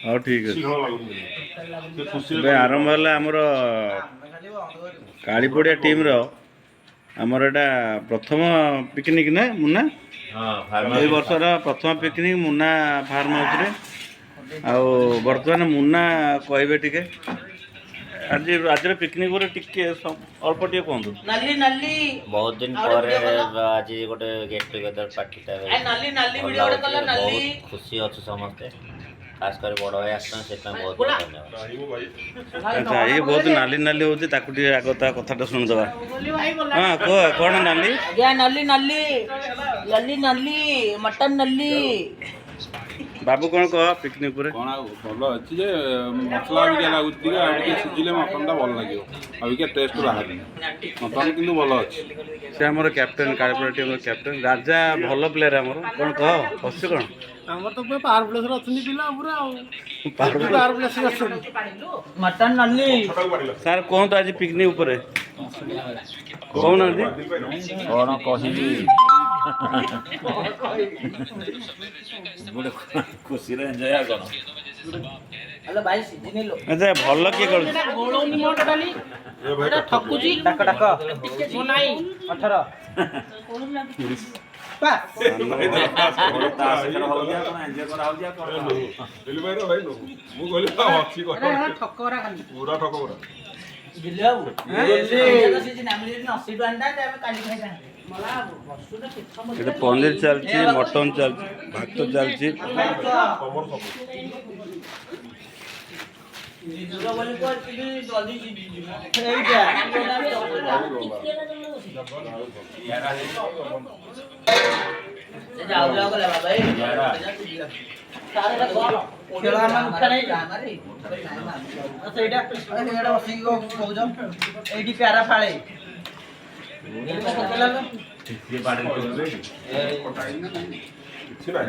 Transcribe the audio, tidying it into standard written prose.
ହଉ ଠିକ୍ ଅଛି। ଏବେ ଆରମ୍ଭ ହେଲା ଆମର କାଳିପଡ଼ିଆ ଟିମ୍ର ଆମର ଏଇଟା ପ୍ରଥମ ପିକନିକ୍ ନା ମୁନା? ଏଇ ବର୍ଷର ପ୍ରଥମ ପିକନିକ୍ ମୁନା ଫାର୍ମ ହାଉସ୍ରେ। ଆଉ ବର୍ତ୍ତମାନ ମୁନା କହିବେ ଟିକେ ଆଜିର ପିକନିକ୍ ଉପରେ ଟିକେ ଅଳ୍ପ ଟିକେ କୁହନ୍ତୁ। बहुत दिन पर आज गोटे गेट टुगेदर पार्टी बहुत खुशी अच्छे समस्ते खास कर बड़ भाई आसान से बहुत धन्यवाद। अच्छा ये बहुत नाली नाली होती ताकू ଟିକେ ଆଗ ତା କଥାଟା ଶୁଣିଦେବା। ହଁ କୁହ କ'ଣ ନାଲି? ଆଜ୍ଞା ନଲି ନଲି ନଲି ନଲି ମଟନ ନଲି। ବାବୁ କ'ଣ କହ ପିକନିକ୍ ଉପରେ? କ'ଣ ଆଉ ଭଲ ଅଛି ଯେ ମସଲା ଅବିକା ଲାଗୁଛି ଟିକେ ଆଉ ଟିକେ ସିଝିଲେ ମଟନ୍ଟା ଭଲ ଲାଗିବ। ଅବିକା ଟେଷ୍ଟ ବାହାରିନି ମଟନ୍ କିନ୍ତୁ ଭଲ ଅଛି। ସେ ଆମର କ୍ୟାପ୍ଟେନ୍ କାଳିପଡ଼ିଆ ଟିମ୍ର କ୍ୟାପ୍ଟେନ୍ ରାଜା ଭଲ ପ୍ଲେୟାର ଆମର। କ'ଣ କହ ଅଛି କ'ଣ? ଆମର ତ ପୁରା ପାୱାର ପ୍ଲେସର ଅଛନ୍ତି ପିଲା ପୁରା ଆଉ ପାୱାର ପ୍ଲେସର ଅଛନ୍ତି। ମଟନ ନଲି। ସାର୍ କୁହନ୍ତୁ ଆଜି ପିକନିକ୍ ଉପରେ କହୁନାହାନ୍ତି। କ'ଣ କହିବି ଗୋଟେ ଖୁସିରେ ଏନ୍ଜୟ କର। ହେଲୋ ଭାଇ ସିଜିନି लो ଆଚ୍ଛା ଭଲ କିଏ କରୁଛି? ଗୋଳଉନି ମୋଟ ଡାଲି ଏଟା ଠକୁଛି ଡାକ ଡାକ ମୋ ନାଇଁ 18 ପା ଠକରା ଖାଲି ପୁରା ଠକ ପୁରା ଦିଲେ ଆଉ ତ ସିଜିନି ଆମେ ଯଦି 80 ଟଙ୍କା ଆଣିଥାନ୍ତେ ଆମେ କାଲି ଖାଇଥାନ୍ତେ। ଏଠି ପନିର ଚାଲିଛି, ମଟନ୍ ଚାଲିଛି, ଭାତ ଚାଲିଛି। ଏଇଠି ପ୍ୟାରା ଫାଳେ କିଛି ନାହିଁ।